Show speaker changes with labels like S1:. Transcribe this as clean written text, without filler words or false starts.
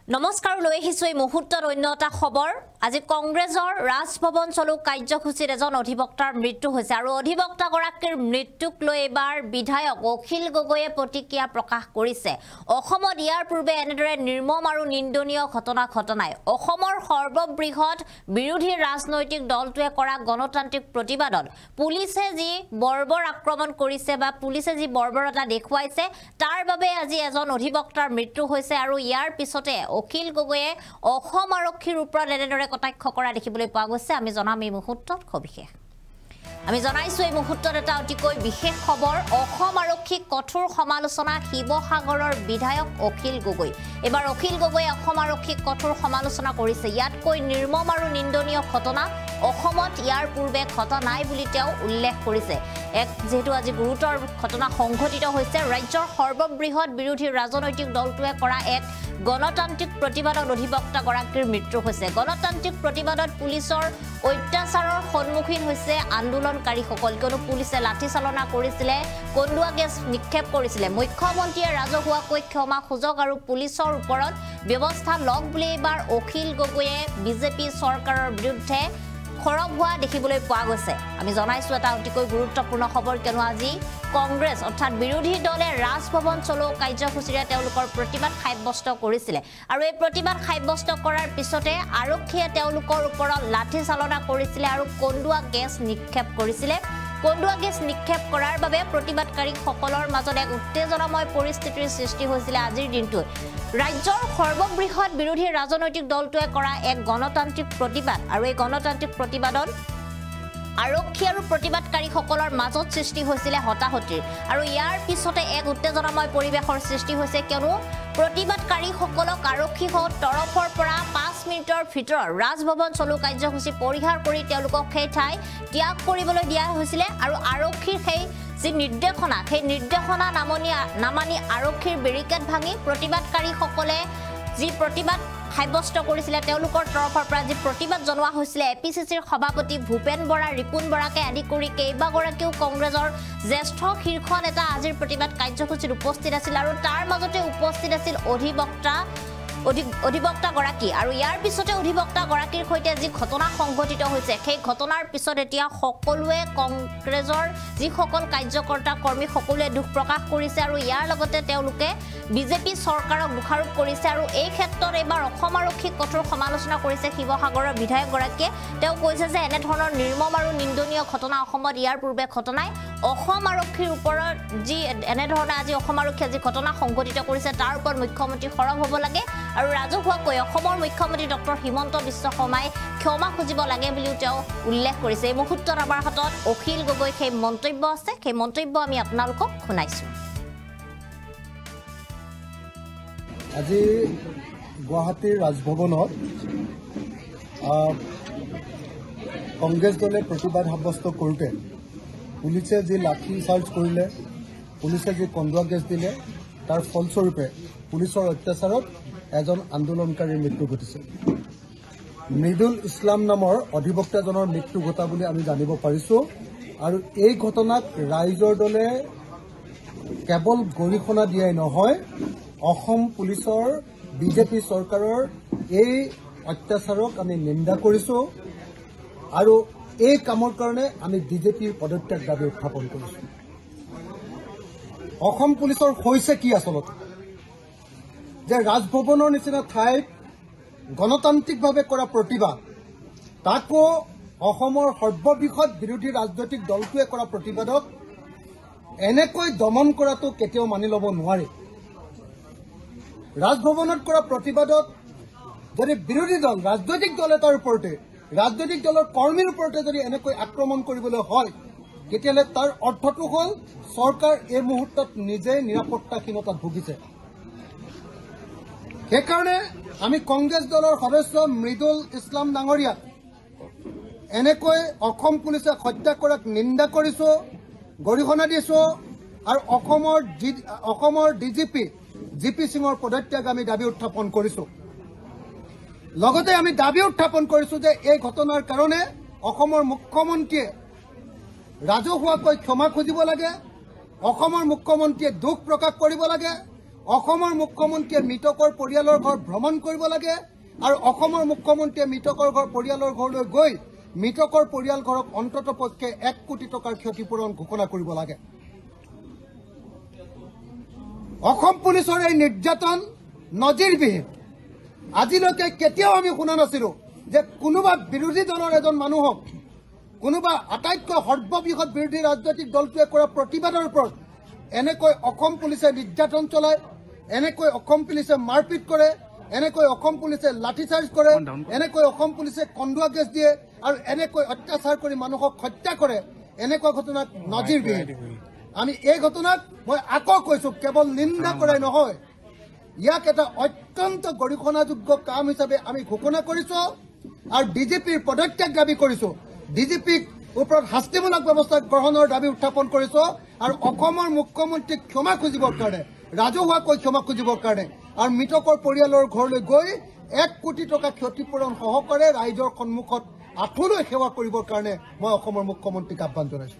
S1: নমস্কাৰ লৈ আহিছো এই মুহূৰ্তৰ অন্য এটা খবৰ আজি কংগ্ৰেছৰ ৰাজভৱন চলো কাৰ্যসূচীৰ এজন অধিবক্তাৰ মৃত্যু হৈছে আৰু অধিবক্তা গৰাকীৰ মৃত্যুক লৈ এবাৰ বিধায়ক অখিল গগৈয়ে প্ৰতিক্ৰিয়া প্ৰকাশ কৰিছে অসমত ইয়াৰ পূৰ্বে এনেদৰে নিৰ্মম আৰু নিন্দনীয় ঘটনাই অসমৰ সৰ্ববৃহৎ বিৰোধী ৰাজনৈতিক দলটোৱে কৰা গণতান্ত্ৰিক প্ৰতিবাদত পুলিচে যি বৰ্বৰ আক্ৰমণ কৰিছে বা পুলিচে যি বৰ্বৰতা দেখুৱাইছে তাৰ বাবে আজি এজন অধিবক্তাৰ মৃত্যু হৈছে আৰু ইয়াৰ পিছতে অখিল গগৈয়ে অসম আৰক্ষীৰ ওপৰত এনেদৰে কটাক্ষ কৰা দেখিবলৈ পোৱা গৈছে আমি জনাম এই মুহূৰ্তত সবিশেষ আমি জনাইছো এই মুহূৰ্তত এটা অতিকৈ বিশেষ খবৰ অসম আৰক্ষীক কঠোৰ সমালোচনা শিৱসাগৰৰ বিধায়ক অখিল গগৈ এবাৰ অখিল গগৈয়ে অসম আৰক্ষীক কঠোৰ সমালোচনা কৰিছে ইয়াতকৈ নিৰ্মম আৰু নিন্দনীয় ঘটনা অসমত ইয়াৰ পূৰ্বে ঘটা নাই বুলি তেওঁ উল্লেখ কৰিছে এক যেহেতু আজি গুৰুতৰ ঘটনা সংঘটিত হৈছে ৰাজ্যৰ সৰ্ববৃহৎ বিৰোধী ৰাজনৈতিক দলটোৱে কৰা এক গণতান্ত্ৰিক প্ৰতিবাদত অধিবক্তা গৰাকীৰ মৃত্যু হৈছে গণতান্ত্ৰিক প্ৰতিবাদত পুলিচৰ অত্যাচাৰৰ সন্মুখীন হৈছে আন্দোলনকাৰীসকল কিয়নো পুলিচে লাঠি চালনা কৰিছিলে কন্দুৱা গেছ নিক্ষেপ কৰিছিলে মুখ্যমন্ত্ৰীয়ে ৰাজহুৱাকৈ ক্ষমা খুজক আৰু পুলিচৰ ওপৰত ব্যৱস্থা লওক বুলি এবাৰ অখিল গগৈয়ে বিজেপি চৰকাৰৰ বিৰুদ্ধে খৰগ হোৱা দেখিবলৈ পোৱা গৈছে আমি জনাইছো এটা অতিকৈ গুৰুত্বপূৰ্ণ খবৰ কিয়নো আজি কংগ্ৰেছ অৰ্থাৎ বিৰোধী দলে ৰাজভৱন চলো কাৰ্যসূচীৰে তেওঁলোকৰ প্ৰতিবাদ সাব্যস্ত কৰিছিলে আৰু এই প্ৰতিবাদ সাব্যস্ত কৰাৰ পিছতে আৰক্ষীয়ে তেওঁলোকৰ ওপৰত লাঠি চালনা কৰিছিলে আৰু কন্দুৱা গেছ নিক্ষেপ কৰিছিলে কন্দুৱা গেছ নিক্ষেপ কৰাৰ বাবে প্ৰতিবাদকাৰীসকলৰ মাজত এক উত্তেজনাময় পৰিস্থিতিৰ সৃষ্টি হৈছিল আজিৰ দিনটোত ৰাজ্যৰ সৰ্ববৃহৎ বিৰোধী ৰাজনৈতিক দলটোৱে কৰা এক গণতান্ত্ৰিক প্ৰতিবাদ আৰু এই গণতান্ত্ৰিক প্ৰতিবাদত আৰক্ষী আৰু প্ৰতিবাদকাৰীসকলৰ মাজত সৃষ্টি হৈছিল হতাহতিৰ আৰু ইয়াৰ পিছতে এক উত্তেজনাময় পৰিৱেশৰ সৃষ্টি হৈছে কিয়নো প্ৰতিবাদকাৰীসকলক আৰক্ষী তৰফৰ পৰা 5 মিনিটৰ ভিতৰত ৰাজভৱন চলো কাৰ্যসূচী পৰিহাৰ কৰি তেওঁলোকক সেই ঠাই ত্যাগ কৰিবলৈ দিয়া হৈছিল আৰু আৰক্ষীৰ সেই যি নিৰ্দেশনা সেই নিৰ্দেশনা নামানি আৰক্ষীৰ বেৰিকেড ভাঙি প্ৰতিবাদকাৰীসকলে যি প্ৰতিবাদ সাব্যস্ত কৰিছিলে তেওঁলোকৰ তৰফৰ পৰা যি প্ৰতিবাদ জনোৱা হৈছিল এপিচিচিৰ সভাপতি ভূপেন বৰা ৰিপুন বৰাকে আদি কৰি কেইবাগৰাকীও কংগ্ৰেছৰ জ্যেষ্ঠ শীৰ্ষ নেতা আজিৰ প্ৰতিবাদ কাৰ্যসূচীত উপস্থিত আছিল আৰু তাৰ মাজতে উপস্থিত আছিল অধিবক্তা গৰাকী আৰু ইয়াৰ পিছতে অধিবক্তা গৰাকীৰ সৈতে যি ঘটনা সংঘটিত হৈছে সেই ঘটনাৰ পিছত এতিয়া সকলোৱে কংগ্ৰেছৰ যিসকল কাৰ্যকৰ্তা কৰ্মী সকলোৱে দুখ প্ৰকাশ কৰিছে আৰু ইয়াৰ লগতে তেওঁলোকে বিজেপি চৰকাৰক দোষাৰোপ কৰিছে আৰু এই ক্ষেত্ৰত এবাৰ অসম আৰক্ষীক কঠোৰ সমালোচনা কৰিছে শিৱসাগৰৰ বিধায়ক গৰাকীয়ে তেওঁ কৈছে যে এনে ধৰণৰ নিৰ্মম আৰু নিন্দনীয় ঘটনা অসমত ইয়াৰ পূৰ্বে ঘটা নাই অসম আৰক্ষীৰ ওপৰত যি এনে ধৰণে আজি অসম আৰক্ষীয়ে যি ঘটনা সংঘটিত কৰিছে তাৰ ওপৰত মুখ্যমন্ত্ৰী খৰগ হ'ব লাগে আৰু ৰাজহুৱাকৈ অসমৰ মুখ্যমন্ত্ৰী ডক্টৰ হিমন্ত বিশ্ব শৰ্মাই ক্ষমা খুজিব লাগে বুলিও তেওঁ উল্লেখ কৰিছে এই মুহূৰ্তত আমাৰ হাতত অখিল গগৈ সেই মন্তব্য আছে সেই মন্তব্য আমি আপোনালোকক শুনাইছো
S2: আজি গুৱাহাটীৰ ৰাজভৱনত কংগ্ৰেছ দলে প্ৰতিবাদ সাব্যস্ত কৰোঁতে পুলিচে যি লাঠি চাৰ্জ কৰিলে পুলিচে যি কন্দুৱা গেছ দিলে তাৰ ফলস্বৰূপে পুলিচৰ অত্যাচাৰত এজন আন্দোলনকাৰীৰ মৃত্যু ঘটিছে মৃদুল ইছলাম নামৰ অধিবক্তাজনৰ মৃত্যু ঘটা বুলি আমি জানিব পাৰিছো আৰু এই ঘটনাক ৰাইজৰ দলে কেৱল গৰিহণা দিয়াই নহয় অসম পুলিচৰ বিজেপি চৰকাৰৰ এই অত্যাচাৰক আমি নিন্দা কৰিছো আৰু এই কামৰ কাৰণে আমি বিজেপিৰ পদত্যাগ দাবী উত্থাপন কৰিছো অসম পুলিচৰ হৈছে কি আচলতে যে ৰাজভৱনৰ নিচিনা ঠাইত গণতান্ত্ৰিকভাৱে কৰা প্ৰতিবাদ তাকো অসমৰ সৰ্ববৃহৎ বিৰোধী ৰাজনৈতিক দলটোৱে কৰা প্ৰতিবাদক এনেকৈ দমন কৰাটো কেতিয়াও মানি ল'ব নোৱাৰি ৰাজভৱনত কৰা প্ৰতিবাদত যদি বিৰোধী দল ৰাজনৈতিক দল এটাৰ ওপৰতে ৰাজনৈতিক দলৰ কৰ্মীৰ ওপৰতে যদি এনেকৈ আক্ৰমণ কৰিবলৈ হয় তেতিয়াহ'লে তাৰ অৰ্থটো হ'ল চৰকাৰ এই মুহূৰ্তত নিজেই নিৰাপত্তাহীনতাত ভুগিছে সেইকাৰণে আমি কংগ্ৰেছ দলৰ সদস্য মৃদুল ইছলাম ডাঙৰীয়াক এনেকৈ অসম পুলিচে হত্যা কৰাক নিন্দা কৰিছো গৰিহণা দিছো আৰু অসমৰ ডিজিপি জিপি সিঙৰ পদত্যাগ আমি দাবী উত্থাপন কৰিছো লগতে আমি দাবী উত্থাপন কৰিছো যে এই ঘটনাৰ কাৰণে অসমৰ মুখ্যমন্ত্ৰীয়ে ৰাজহুৱাকৈ ক্ষমা খুজিব লাগে অসমৰ মুখ্যমন্ত্ৰীয়ে দুখ প্ৰকাশ কৰিব লাগে অসমৰ মুখ্যমন্ত্ৰীয়ে মৃতকৰ পৰিয়ালৰ ঘৰ ভ্ৰমণ কৰিব লাগে আৰু অসমৰ মুখ্যমন্ত্ৰীয়ে মৃতকৰ পৰিয়ালৰ ঘৰলৈ গৈ মৃতকৰ পৰিয়াল ঘৰক অন্ততঃ পক্ষে 1 কোটি টকাৰ ক্ষতিপূৰণ ঘোষণা কৰিব লাগে। অসম পুলিচৰ এই নিৰ্যাতন নজিৰবিহীন। আজিলৈকে কেতিয়াও আমি শুনা নাছিলো যে কোনোবা বিৰোধী দলৰ এজন মানুহক কোনোবা আটাইতকৈ সৰ্ববৃহৎ বিৰোধী ৰাজনৈতিক দলটোৱে কৰা প্ৰতিবাদৰ ওপৰত এনেকৈ অসম পুলিচে নিৰ্যাতন চলায়, এনেকৈ অসম পুলিচে মাৰপিট কৰে, এনেকৈ অসম পুলিচে লাঠিচাৰ্জ কৰে, এনেকৈ অসম পুলিচে কন্দুৱা গেছ দিয়ে আৰু এনেকৈ অত্যাচাৰ কৰি মানুহক হত্যা কৰে। এনেকুৱা ঘটনাক নজিৰবিহীন। আমি এই ঘটনাক মই আকৌ কৈছো, কেৱল নিন্দা কৰাই নহয়, ইয়াক এটা অত্যন্ত গৰিহণাযোগ্য কাম হিচাপে আমি ঘোষণা কৰিছো আৰু ডিজিপিৰ পদত্যাগ দাবী কৰিছো। ডিজিপিক ওপৰত শাস্তিমূলক ব্যৱস্থা গ্ৰহণৰ দাবী উত্থাপন কৰিছো আৰু অসমৰ মুখ্যমন্ত্ৰীক ক্ষমা খুজিবৰ কাৰণে, ৰাজহুৱাকৈ ক্ষমা খুজিবৰ কাৰণে আৰু মৃতকৰ পৰিয়ালৰ ঘৰলৈ গৈ 1 কোটি টকা ক্ষতিপূৰণ সহকাৰে ৰাইজৰ সন্মুখত আঁঠুলৈ সেৱা কৰিবৰ কাৰণে মই অসমৰ মুখ্যমন্ত্ৰীক আহ্বান জনাইছো।